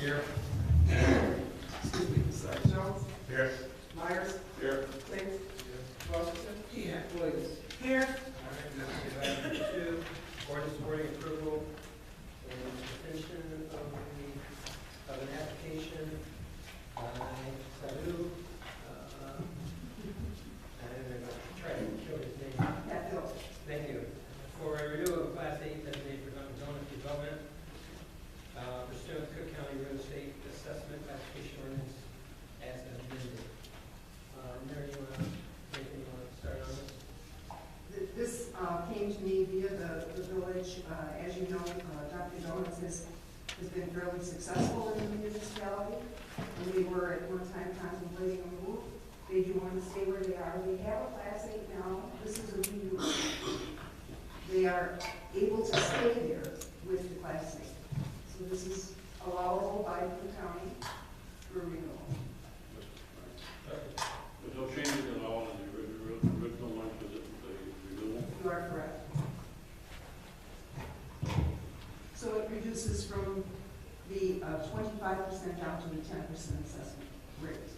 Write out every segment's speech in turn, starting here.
Here. Excuse me, Jones? Here. Myers? Here. Spinks? Washington? Here. Williams? Here. All right, now we have item number 2, ordinance supporting approval and suspension of an application by Sadu. I'm try to kill his name. Pat Bill. Thank you. For a renewal of Class 8 designated for zone development pursuant to Cook County Real Estate Assessment Application Ordinance as amended. Mary, you want to start on this? This came to me via the village. As you know, Dr. Donuts has been fairly successful in the municipality. And we were at one time contemplating a move. They do want to stay where they are. They have a Class 8 now. This is a renewal. They are able to stay there with the Class 8. So this is allowable by the county for renewal. There's no changes at all in the original one for the renewal? You are correct. So it reduces from the 25% down to the 10% assessment rate.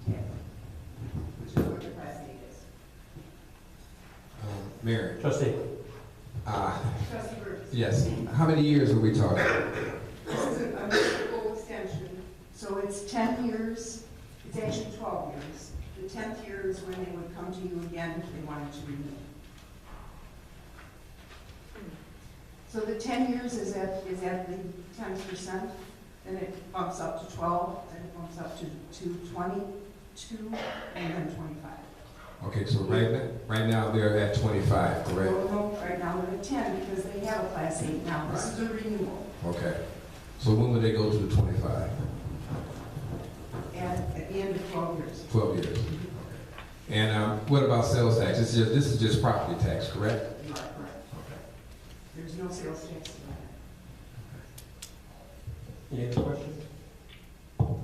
Yeah. Which is what the Class 8 is. Mary. Trustee. Trustee Burgess. Yes. How many years are we talking? This is a municipal extension, so it's 10 years, it's actually 12 years. The 10th year is when they would come to you again if they wanted to renew. So the 10 years is at the 10%, then it bumps up to 12, then it bumps up to 22, and then 25. Okay, so right now they're at 25, correct? No, right now they're at 10 because they have a Class 8 now. This is a renewal. Okay. So when will they go to the 25? At the end of 12 years. 12 years. And what about sales tax? This is just property tax, correct? You are correct. Okay. There's no sales tax on that. Any other questions? All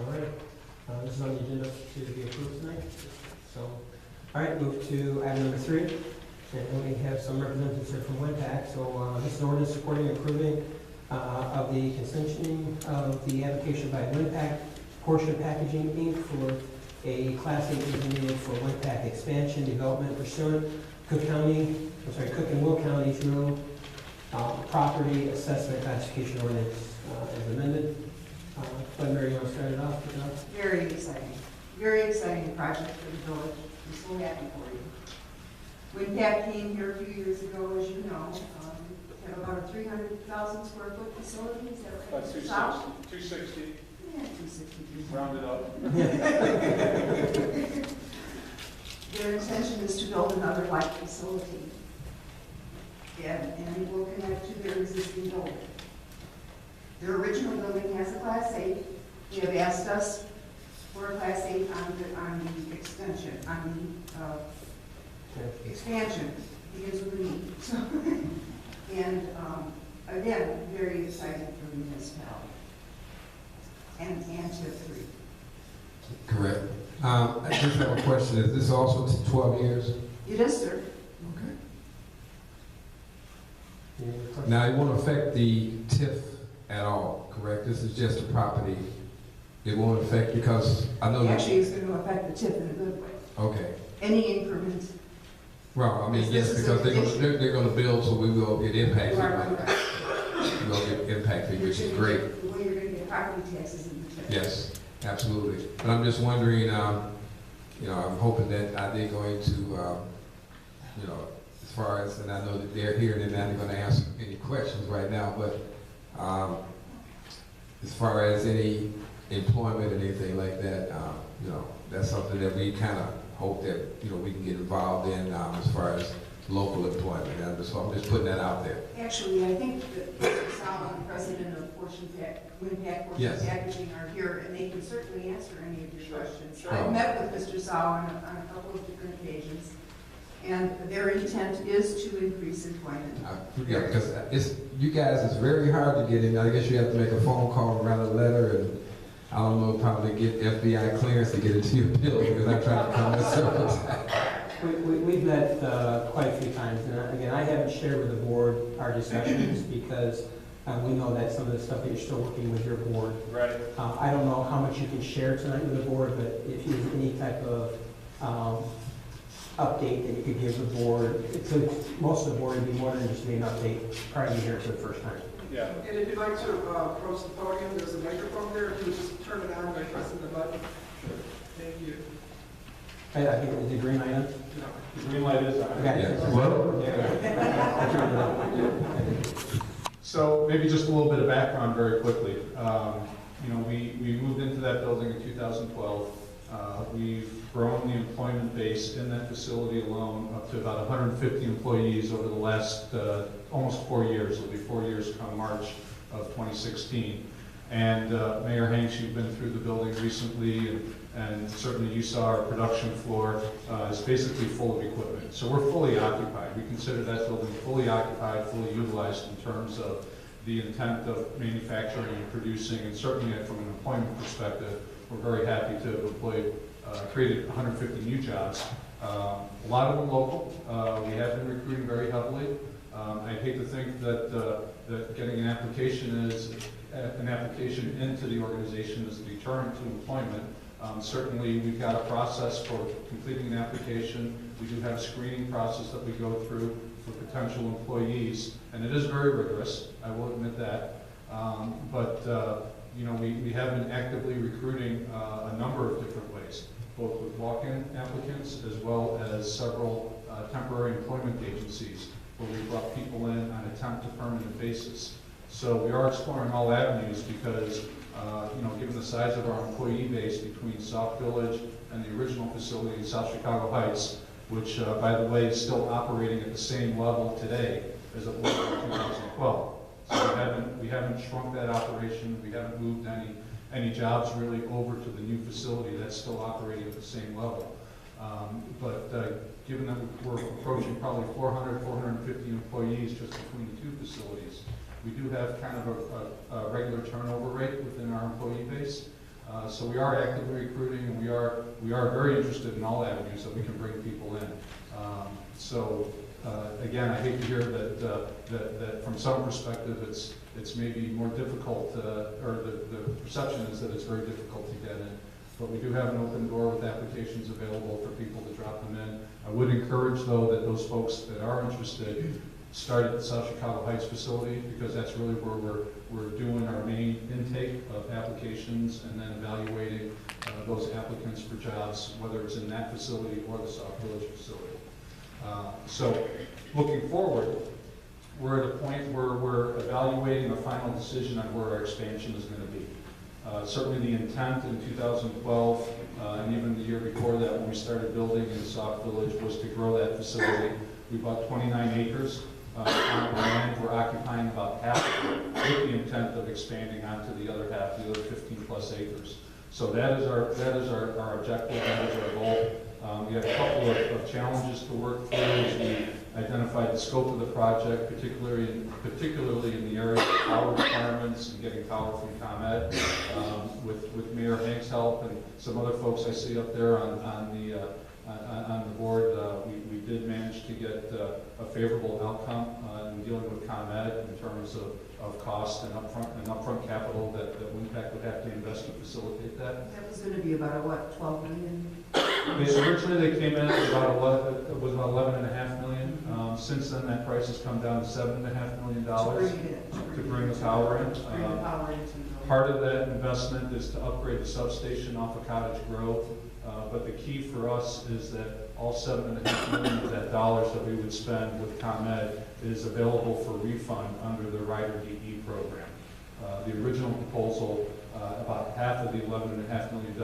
right. This is on the agenda to be approved tonight. So, all right, move to item number 3. And we have some representatives here from WinPAC. So this is an ordinance supporting and approving of the consenting of the application by WinPAC Portion Packaging Inc. for a Class 8 designated for WinPAC expansion development pursuant Cook and Will County's real property assessment classification ordinance as amended. Mary, you want to start it off? Very exciting project for the village. I'm so happy for you. When Pat came here a few years ago, as you know, we have about a 300,000 square foot facility. Is that right? About 260. South? 260, Yeah, 260. rounded up. Their intention is to build another like facility. And it will connect to their existing building. Their original building has a Class 8. They have asked us for a Class 8 on the extension, on the expansion, because of the need. So, and again, very exciting for the municipality. And TIP 3. Correct. I just have a question. Is this also 12 years? It is, sir. Okay. Any other questions? Now, it won't affect the TIF at all, correct? This is just a property. It won't affect because I know that. Actually, it's going to affect the TIP in a good way. Okay. Any increment. Well, I mean, This yes, is because an they're going to build, so we will get impacted. You are correct. We will get impacted, which is great. The way you're going to get property taxes in the TIP. Yes, absolutely. But I'm just wondering, I'm hoping that are they going to, as far as, and I know that they're here and they're not going to answer any questions right now, but as far as any employment and anything like that, that's something that we kind of hope that, we can get involved in as far as local employment. And so I'm just putting that out there. Actually, I think that Mr. Sauk, the president of WinPAC Portion Yes. Packaging, are here, and they can certainly answer any of your questions. Sure. I've met with Mr. Sauk on a couple of different occasions, and their intent is to increase employment. Yeah, because you guys, it's very hard to get in. I guess you have to make a phone call, write a letter, and I don't know, probably get FBI clearance to get into your building because I tried to come in several times. We've met quite a few times, and again, I haven't shared with the board our discussions because We know that some of the stuff that you're still working with your board. Right. I don't know how much you can share tonight with the board, but if you have any type of update that you could give the board, most of the board would be more than just an update, probably be here for the first time. Yeah. And if you'd like to approach the podium, there's a microphone there. If you would just turn it on by pressing the button. Thank you. I think it's a green light on. No. The green light is on. Okay. Yeah. Well, So maybe just a little bit of background very quickly. We moved into that building in 2012. We've grown the employment base in that facility alone up to about 150 employees over the last almost 4 years. It'll be 4 years come March of 2016. And Mayor Hanks, you've been through the building recently, and certainly you saw our production floor is basically full of equipment. So we're fully occupied. We consider that building fully occupied, fully utilized in terms of the intent of manufacturing and producing, and certainly from an employment perspective, we're very happy to have created 150 new jobs. A lot of them local. We have been recruiting very heavily. I hate to think that getting an application into the organization is a deterrent to employment. Certainly, we've got a process for completing an application. We do have a screening process that we go through for potential employees, and it is very rigorous, I will admit that. We have been actively recruiting a number of different ways, both with walk-in applicants as well as several temporary employment agencies where we brought people in on a temp to permanent basis. So we are exploring all avenues because, given the size of our employee base between Sauk Village and the original facility in South Chicago Heights, which, by the way, is still operating at the same level today as it was in 2012. So we haven't shrunk that operation. We haven't moved any jobs really over to the new facility. That's still operating at the same level. Given that we're approaching probably 400, 450 employees just between the two facilities, we do have kind of a regular turnover rate within our employee base. So we are actively recruiting, and we are very interested in all avenues that we can bring people in. Again, I hate to hear that from some perspective it's maybe more difficult, or the perception is that it's very difficult to get in. But we do have an open door with applications available for people to drop them in. I would encourage, though, that those folks that are interested start at the South Chicago Heights facility, because that's really where we're doing our main intake of applications and then evaluating those applicants for jobs, whether it's in that facility or the Sauk Village facility. So looking forward, we're at a point where we're evaluating a final decision on where our expansion is going to be. Certainly the intent in 2012 and even the year before that when we started building in Sauk Village was to grow that facility. We bought 29 acres on land. We're occupying about half of it with the intent of expanding onto the other half, the other 15 plus acres. So that is our objective, that is our goal. We have a couple of challenges to work through as we identified the scope of the project, particularly in the area of power requirements and getting power from ComEd. With Mayor Hank's help and some other folks I see up there on the board, we did manage to get a favorable outcome in dealing with ComEd in terms of cost and upfront capital that WinPAC would have to invest to facilitate that. That was going to be about, what, 12 million? Originally they came in at about 11.5 million. Since then, that price has come down to $7.5 million to bring the power in. Part of that investment is to upgrade the substation off of Cottage Grove. But the key for us is that all $7.5 million of that dollars that we would spend with ComEd is available for refund under the Rider DE program. The original proposal, about half of the $11.5 million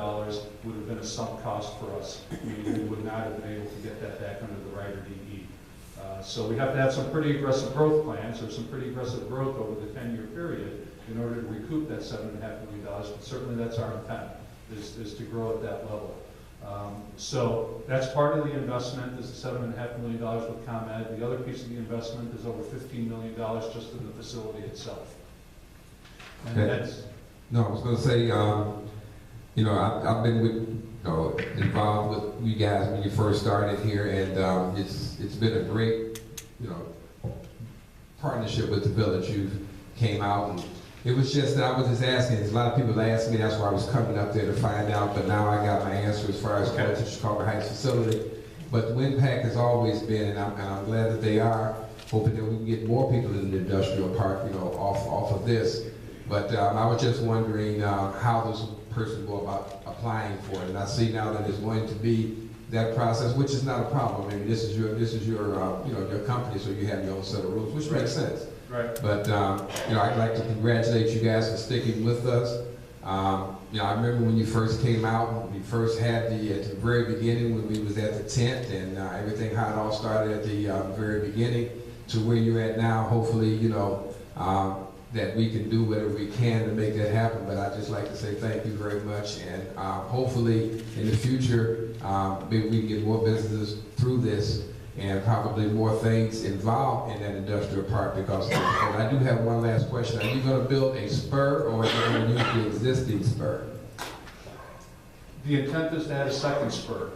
would have been a sunk cost for us. We would not have been able to get that back under the Rider DE. So we have to have some pretty aggressive growth plans, or some pretty aggressive growth over the 10-year period in order to recoup that $7.5 million, but certainly that's our intent, is to grow at that level. So that's part of the investment, is the $7.5 million with ComEd. The other piece of the investment is over $15 million just in the facility itself. And Okay. that's... No, I was going to say, I've been involved with you guys when you first started here, and it's been a great, partnership with the village. You've came out, and it was just that I was just asking. A lot of people asked me, that's why I was coming up there to find out, but now I got my answer as far as going to Chicago Heights facility. But the WinPAC has always been, and I'm glad that they are, hoping that we can get more people in the industrial park, you know, off of this. But I was just wondering how this person go about applying for it. And I see now that it's going to be that process, which is not a problem. I mean, this is your you know, your company, so you have your own set of rules, which makes sense. Right. But you know, I'd like to congratulate you guys for sticking with us. You know, I remember when you first came out, when we first had at the very beginning, when we was at the tent, and everything, how it all started at the very beginning to where you're at now. Hopefully, you know, that we can do whatever we can to make that happen. But I'd just like to say thank you very much, and hopefully in the future, maybe we can get more businesses through this, and probably more things involved in that industrial park. Because, and I do have one last question: are you going to build a spur, or are you going to use the existing spur? The intent is to add a second spur,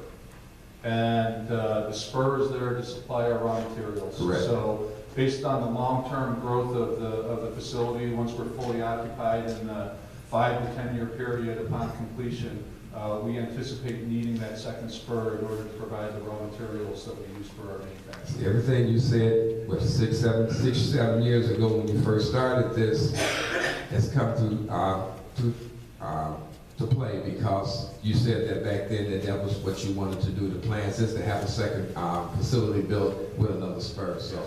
and the spur is there to supply our raw materials. Correct. So, based on the long-term growth of the facility, once we're fully occupied in the 5 to 10 year period upon completion, we anticipate needing that second spur in order to provide the raw materials that we use for our manufacturing. Everything you said, what, 6, 7 years ago when you first started this, has come to play, because you said that back then that was what you wanted to do. The plan is to have a second facility built with another spur. So,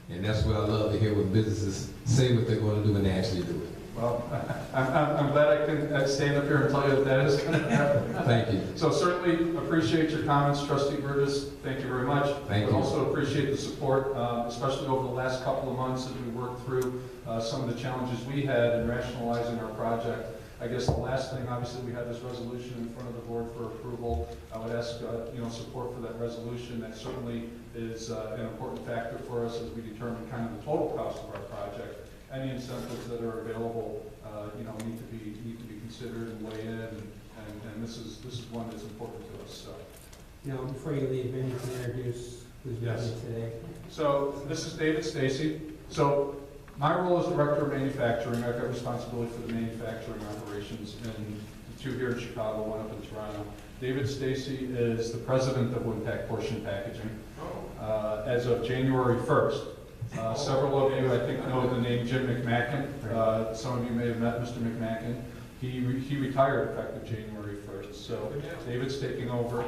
and that's what I love to hear, when businesses say what they're going to do and they actually do it. Well, I'm glad I can stand up here and tell you that is going to happen. Thank you. So certainly appreciate your comments, Trustee Burgess. Thank you very much. Thank you. But also appreciate the support, especially over the last couple of months as we worked through some of the challenges we had in rationalizing our project. I guess the last thing, obviously, we have this resolution in front of the board for approval. I would ask, you know, support for that resolution. That certainly is an important factor for us as we determine kind of the total cost of our project. Any incentives that are available, you know, need to be considered and weighed in, and this is one that's important to us. So, You know, before you leave, maybe you can introduce who's with Yes. you today. so this is David Stacy. So my role as Director of Manufacturing, I've got responsibility for the manufacturing operations in the 2 here in Chicago, 1 up in Toronto. David Stacy is the President of WinPAC Portion Packaging. As of January 1st. Several of you, I think, know the name Jim McMackin. Some of you may have met Mr. McMackin. He retired effective January 1st, so David's taking over.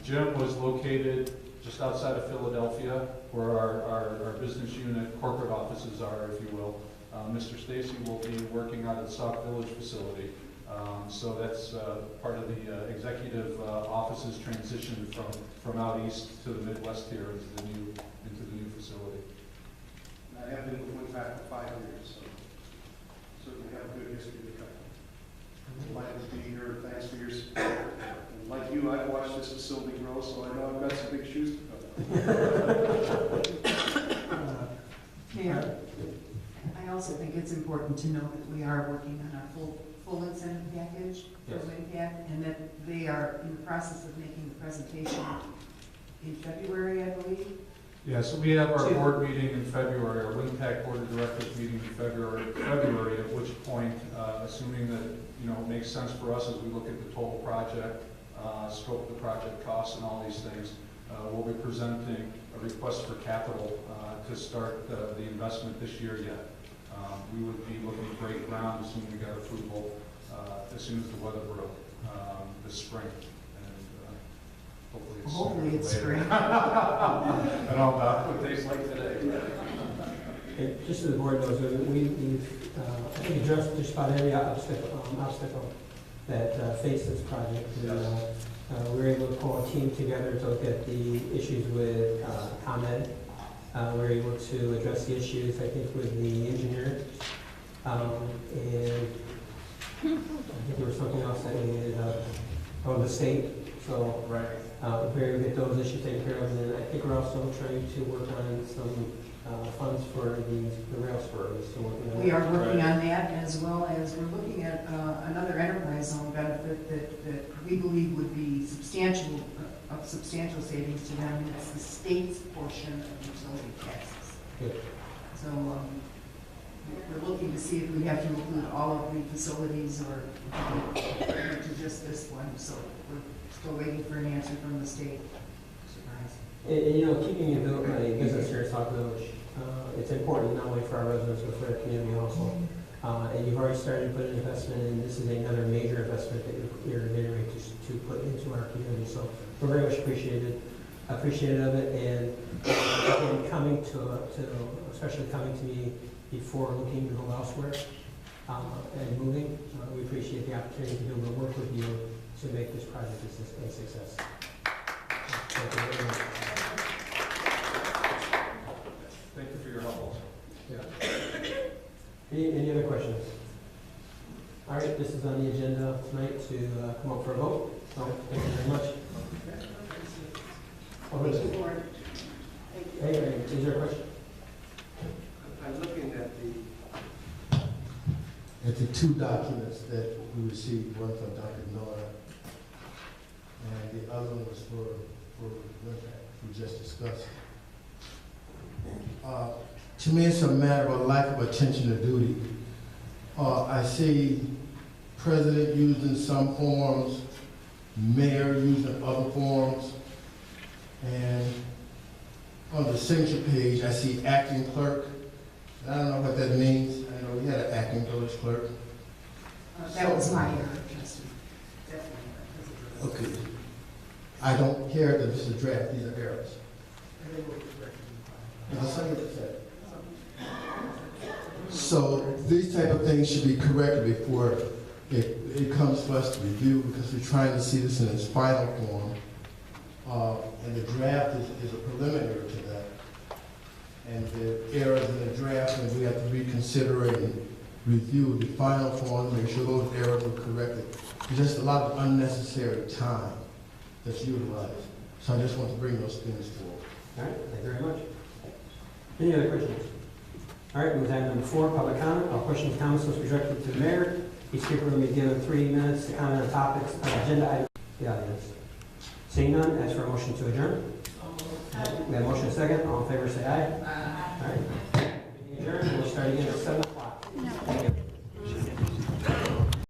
Jim was located just outside of Philadelphia, where our business unit corporate offices are, if you will. Mr. Stacy will be working out of the Sauk Village facility. So that's part of the executive office's transition from out east to the Midwest here into the new facility. I have been with WinPAC for 5 years, so certainly have a good history of the company. Glad to be here. Thanks for your support. And like you, I've watched this facility grow, so I know I've got some big shoes to fill. Mayor, I also think it's important to note that we are working on our full incentive package for Yes. WinPAC, and that they are in the process of making the presentation in February, I believe. Yeah, so we have our board meeting in February, our WinPAC Board of Directors meeting in February, at which point, assuming that, you know, it makes sense for us as we look at the total project, scope of the project costs and all these things, we'll be presenting a request for capital to start the investment this year yet. We would be looking to break ground as soon as we got approval, as soon as the weather broke this spring. Hopefully it's spring. I don't know about what days like today. Okay, just so the board knows, we've I think addressed just about every obstacle that faced this project. And, we were able to pull a team together to look at the issues with ComEd. We were able to address the issues, I think, with the engineer. And I think there was something else that we needed, the state. So Right. we're able to get those issues taken care of. And then I think we're also trying to work on some funds for the rail spurs. So We are working on that, as well as we're looking at another enterprise zone benefit that we believe would be substantial savings to them. It's the state's portion of utility taxes. Good. So We're looking to see if we have to include all of the facilities or to just this one, so we're still waiting for an answer from the state. Surprise. And, you know, keeping a business here at Sauk Village, it's important not only for our residents, but for our community also. And you've already started to put an investment in, this is another major investment that you're getting ready to put into our community. So we're very much appreciative of it, and again, coming especially coming to me before looking to go elsewhere and moving. We appreciate the opportunity to be able to work with you to make this project a success. Thank you very much. Thank you for your help also. Yeah. Any other questions? All right, this is on the agenda tonight to come up for a vote. So thank you very much. Hey, is there a question? I'm looking at the two documents that we received, one from Dr. Miller, and the other one was for impact we just discussed. To me, it's a matter of a lack of attention to duty. I see president using some forms, mayor using other forms, and on the signature page, I see acting clerk. I don't know what that means. I know we had an acting village clerk. That was my error, Justin. Definitely. Okay. I don't care that this is a draft, these are errors. So these type of things should be corrected before it comes for us to review, because we're trying to see this in its final form. And the draft is a preliminary to that. And the errors in the draft, and we have to reconsider and review the final form, make sure those errors are corrected. There's just a lot of unnecessary time that's utilized. So I just want to bring those things forward. All right, thank you very much. Any other questions? All right, move to item number 4, public comment. All questions, comments must be directed to the mayor. Each speaker will be given 3 minutes to comment on topics of agenda items for the audience. Seeing none, ask for a motion to adjourn. We have a motion and a second. All in favor, say aye. Aye. All right. Meeting adjourned. We'll start again at 7 o'clock. Thank you.